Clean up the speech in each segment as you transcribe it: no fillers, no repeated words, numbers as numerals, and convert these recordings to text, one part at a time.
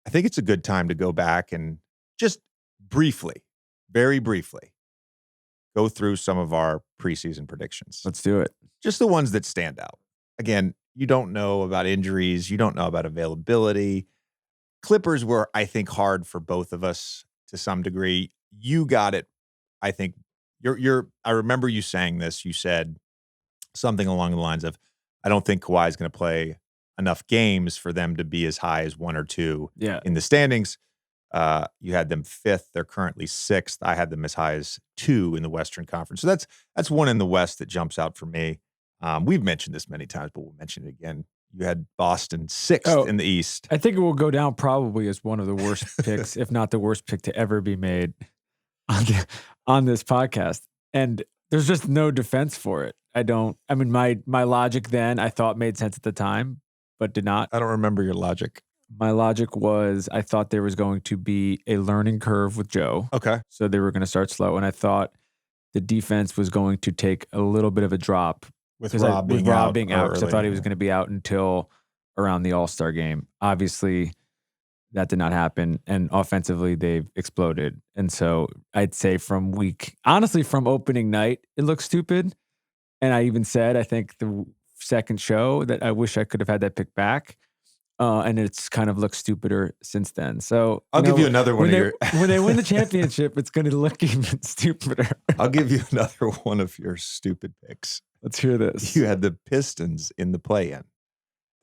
I think it's a good time to go back and just briefly, very briefly, go through some of our preseason predictions. Let's do it. Just the ones that stand out. Again, you don't know about injuries. You don't know about availability. Clippers were, I think, hard for both of us to some degree. You got it. I think I remember you saying this. You said something along the lines of, I don't think Kawhi is going to play enough games for them to be as high as 1 or 2 in the standings. You had them 5th. They're currently 6th. I had them as high as 2 in the Western Conference. So that's one in the West that jumps out for me. We've mentioned this many times, but we'll mention it again. You had Boston 6th in the East. I think it will go down probably as one of the worst picks, if not the worst pick to ever be made on this podcast. And there's just no defense for it. My logic then I thought made sense at the time, but did not. I don't remember your logic. My logic was I thought there was going to be a learning curve with Joe. Okay. So they were going to start slow. And I thought the defense was going to take a little bit of a drop with Rob being out, because I thought he was going to be out until around the All-Star game. Obviously, that did not happen. And offensively, they've exploded. And so I'd say from opening night, it looks stupid. And I even said, I think the second show that I wish I could have had that pick back. And it's kind of looked stupider since then. So I'll give you another one when they win the championship, it's going to look even stupider. I'll give you another one of your stupid picks. Let's hear this. You had the Pistons in the play-in.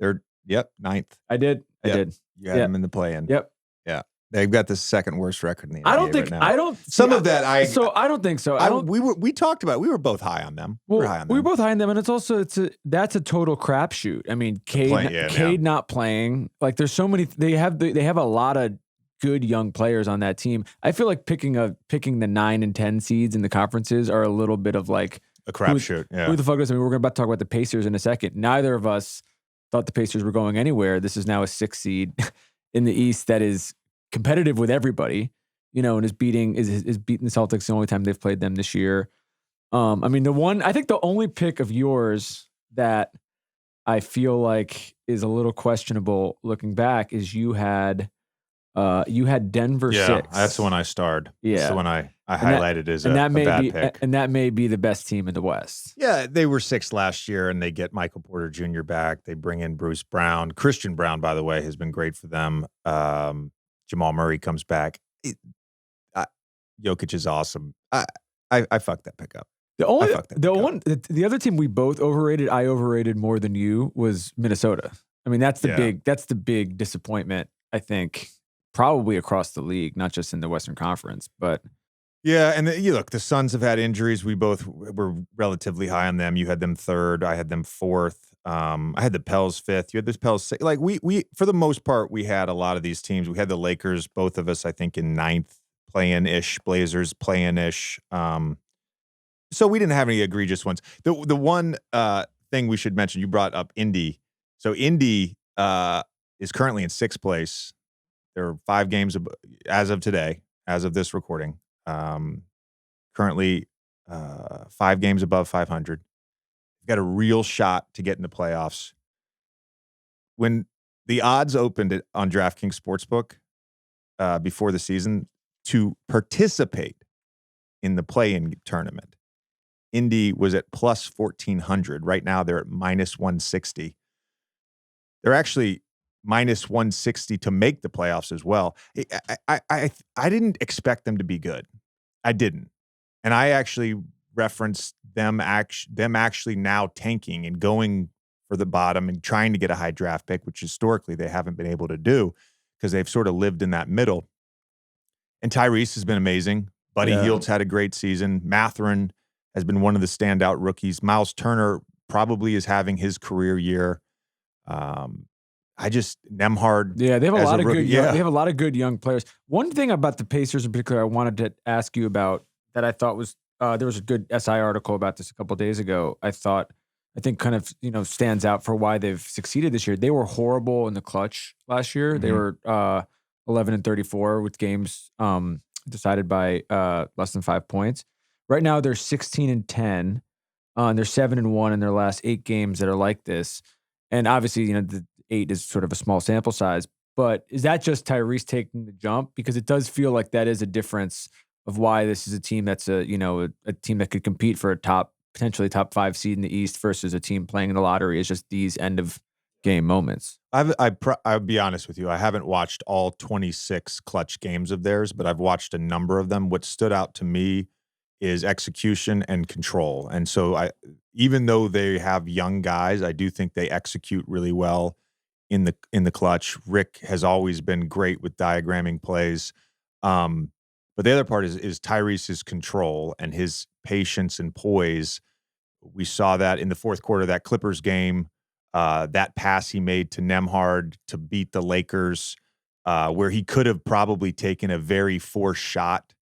They're 9th. I did. You had them in the play-in. Yep. Yeah. They've got the second worst record in the NBA I don't think. right now. I don't. Some of that I. So I don't think so. We talked about it. We were both high on them. Well, we were high on them. We were both high on them, and that's a total crapshoot. I mean, Cade not playing. Like, there's so many. They have a lot of good young players on that team. I feel like picking the 9 and 10 seeds in the conferences are a little bit of like a crapshoot. Yeah. Who the fuck is? I mean, we're about to talk about the Pacers in a second. Neither of us thought the Pacers were going anywhere. This is now a 6 seed in the East that is competitive with everybody, and is beating the Celtics the only time they've played them this year. I think the only pick of yours that I feel like is a little questionable looking back is you had Denver 6. Yeah, that's the one I starred. Yeah. That's the one I highlighted as a bad pick. And that may be the best team in the West. Yeah, they were 6th last year, and they get Michael Porter Jr. back. They bring in Bruce Brown. Christian Brown, by the way, has been great for them. Jamal Murray comes back. Jokic is awesome. I fucked that pick up. The other team we both overrated, I overrated more than you, was Minnesota. I mean, that's the big disappointment, I think, probably across the league, not just in the Western Conference, but. Yeah, and the Suns have had injuries. We both were relatively high on them. You had them 3rd. I had them 4th. I had the Pels 5th. You had the Pels 6th. Like we for the most part, we had a lot of these teams. We had the Lakers, both of us, I think, in 9th, play-in-ish. Blazers, play-in-ish. So we didn't have any egregious ones. The one thing we should mention, you brought up Indy. So Indy is currently in 6th place. There are 5 games as of today, as of this recording. Currently 5 games above 500. Got a real shot to get in the playoffs. When the odds opened on DraftKings Sportsbook before the season to participate in the play-in tournament, Indy was at plus 1,400. Right now, they're at minus 160. They're actually minus 160 to make the playoffs as well. I didn't expect them to be good. I didn't. And I actually referenced them actually now tanking and going for the bottom and trying to get a high draft pick, which historically they haven't been able to do because they've sort of lived in that middle. And Tyrese has been amazing. Buddy Hield's had a great season. Mathurin has been one of the standout rookies. Miles Turner probably is having his career year. Nemhard. Yeah, they have a lot of good. They have a lot of good young players. One thing about the Pacers in particular, I wanted to ask you about that I thought was there was a good SI article about this a couple of days ago. I think kind of stands out for why they've succeeded this year. They were horrible in the clutch last year. Mm-hmm. They were 11-34 with games decided by less than 5 points. Right now they're 16-10, and they're 7-1 in their last 8 games that are like this. And obviously, the 8 is sort of a small sample size, but is that just Tyrese taking the jump? Because it does feel like that is a difference of why this is a team that's a team that could compete for a potentially top 5 seed in the East versus a team playing in the lottery. Is just these end of game moments. I'll be honest with you. I haven't watched all 26 clutch games of theirs, but I've watched a number of them. What stood out to me is execution and control. And so even though they have young guys, I do think they execute really well in the clutch. Rick has always been great with diagramming plays. But the other part is Tyrese's control and his patience and poise. We saw that in the fourth quarter of that Clippers game. That pass he made to Nembhard to beat the Lakers, where he could have probably taken a very forced shot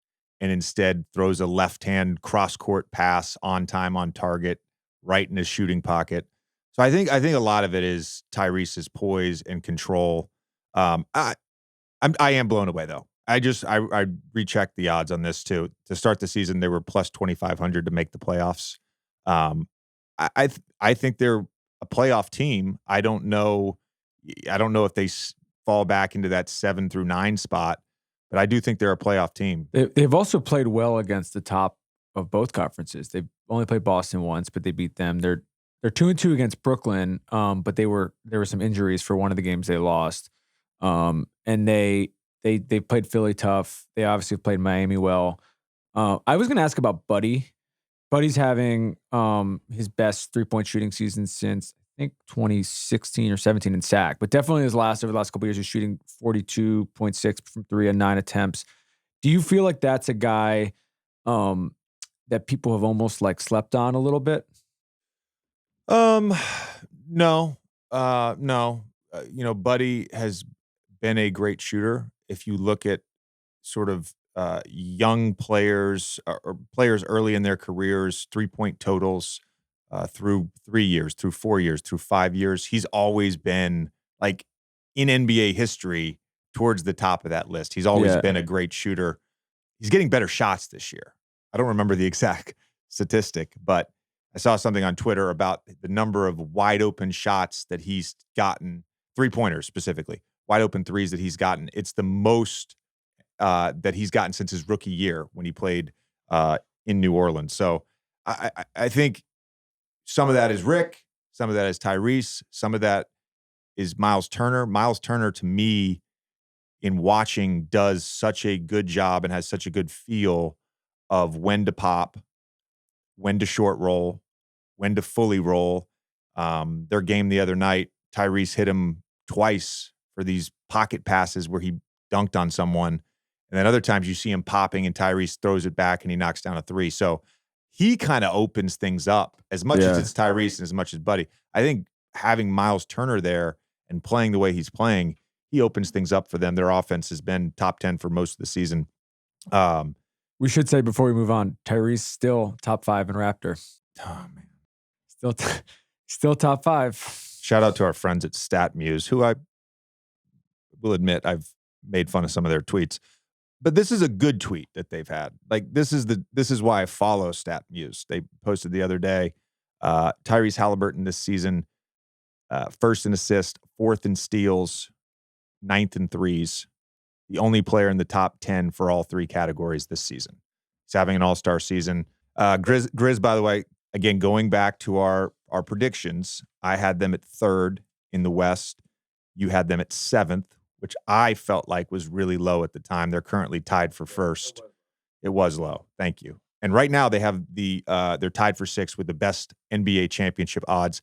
and instead throws a left-hand cross-court pass on time, on target, right in his shooting pocket. So I think a lot of it is Tyrese's poise and control. I am blown away though. I rechecked the odds on this too. To start the season, they were plus 2,500 to make the playoffs. I think they're a playoff team. I don't know if they fall back into that 7 through 9 spot, but I do think they're a playoff team. They've also played well against the top of both conferences. They've only played Boston once, but they beat them. They're 2-2 against Brooklyn, but there were some injuries for one of the games they lost. And they played Philly tough. They obviously played Miami well. I was going to ask about Buddy. Buddy's having his best 3-point shooting season since I think 2016 or 17 in SAC, but definitely over the last couple of years, he's shooting 42.6 from 3 and 9 attempts. Do you feel like that's a guy that people have almost like slept on a little bit? No. Buddy has been a great shooter. If you look at sort of young players or players early in their careers, 3-point totals through 3 years, through 4 years, through 5 years, he's always been like in NBA history towards the top of that list. He's always been a great shooter. He's getting better shots this year. I don't remember the exact statistic, but I saw something on Twitter about the number of wide open shots that he's gotten, 3-pointers specifically, wide open threes that he's gotten. It's the most that he's gotten since his rookie year when he played in New Orleans. So I think some of that is Rick, some of that is Tyrese, some of that is Miles Turner. Miles Turner, to me, in watching, does such a good job and has such a good feel of when to pop, when to short roll, when to fully roll. Their game the other night, Tyrese hit him twice for these pocket passes where he dunked on someone. And then other times you see him popping and Tyrese throws it back and he knocks down a 3. So he kind of opens things up as much as it's Tyrese and as much as Buddy. I think having Miles Turner there and playing the way he's playing, he opens things up for them. Their offense has been top 10 for most of the season. We should say before we move on, Tyrese still top 5 in Raptor. Oh, man. Still top 5. Shout out to our friends at StatMuse, who I will admit I've made fun of some of their tweets. But this is a good tweet that they've had. Like this is why I follow StatMuse. They posted the other day, Tyrese Halliburton this season, 1st in assists, 4th in steals, 9th in threes. The only player in the top 10 for all 3 categories this season. He's having an all-star season. Grizz, by the way, again, going back to our predictions, I had them at 3rd in the West. You had them at 7th, which I felt like was really low at the time. They're currently tied for 1st. It was low. Thank you. And right now they have they're tied for 6th with the best NBA championship odds.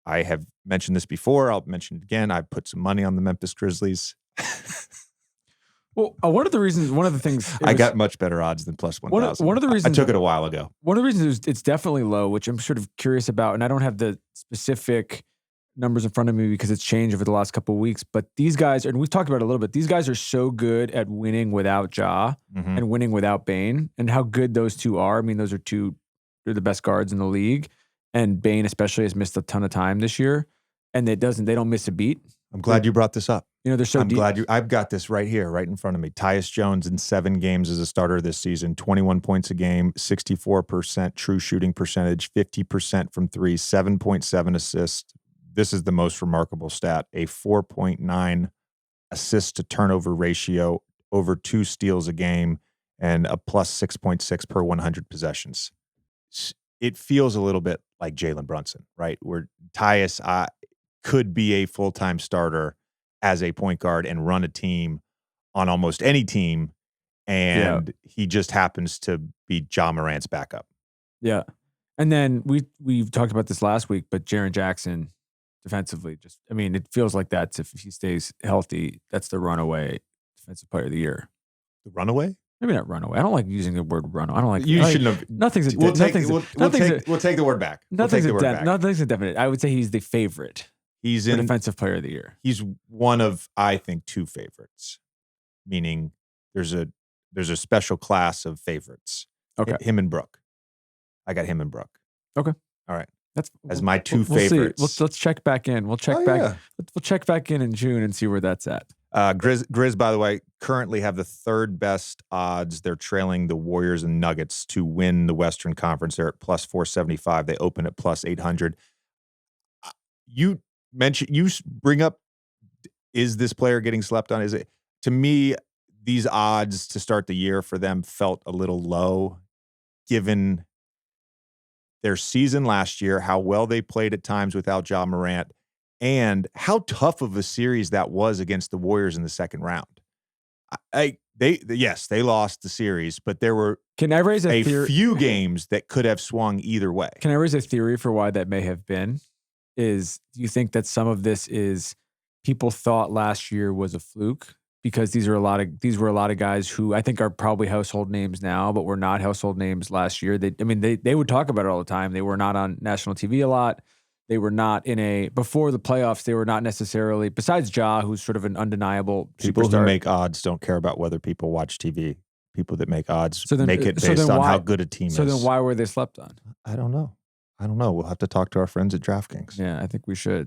I have mentioned this before. I'll mention it again. I put some money on the Memphis Grizzlies. Well, one of the things I got much better odds than plus 1,000. One of the reasons I took it a while ago. One of the reasons is it's definitely low, which I'm sort of curious about, and I don't have the specific numbers in front of me because it's changed over the last couple of weeks. But these guys, and we've talked about it a little bit, these guys are so good at winning without Ja and winning without Bane, and how good those two are. I mean, they're the best guards in the league, and Bane especially has missed a ton of time this year, and they don't miss a beat. I'm glad you brought this up. You know, they're so deep. I've got this right here, right in front of me. Tyus Jones in 7 games as a starter this season, 21 points a game, 64% true shooting percentage, 50% from 3, 7.7 assists. This is the most remarkable stat, a 4.9 assist to turnover ratio, over 2 steals a game, and a plus 6.6 per 100 possessions. It feels a little bit like Jalen Brunson, right? Where Tyus could be a full-time starter as a point guard and run a team on almost any team, and he just happens to be Ja Morant's backup. Yeah. And then we've talked about this last week, but Jaren Jackson defensively, it feels like that's, if he stays healthy, that's the runaway defensive player of the year. The runaway? Maybe not runaway. I don't like using the word runaway. I don't like. You shouldn't have. Nothing's. We'll take the word back. Nothing's indefinite. I would say he's the favorite. He's the defensive player of the year. He's one of, I think, 2 favorites. Meaning, there's a special class of favorites. Okay. Him and Brooke. I got him and Brooke. Okay. All right. That's as my 2 favorites. See. Let's check back in. We'll check back. Yeah. We'll check back in June and see where that's at. Grizz, by the way, currently have the 3rd best odds. They're trailing the Warriors and Nuggets to win the Western Conference. They're at plus 475. They open at plus 800. You bring up, is this player getting slept on? Is it, to me, these odds to start the year for them felt a little low, given their season last year, how well they played at times without Ja Morant, and how tough of a series that was against the Warriors in the second round. They lost the series, but there were a few games that could have swung either way. Can I raise a theory for why that may have been? Do you think that some of this is people thought last year was a fluke? Because these were a lot of guys who I think are probably household names now, but were not household names last year. They would talk about it all the time. They were not on national TV a lot. They were not before the playoffs. They were not necessarily, besides Ja, who's sort of an undeniable people superstar. Who make odds don't care about whether people watch TV. People that make odds make it based on how good a team is. So then why were they slept on? I don't know. We'll have to talk to our friends at DraftKings. Yeah, I think we should.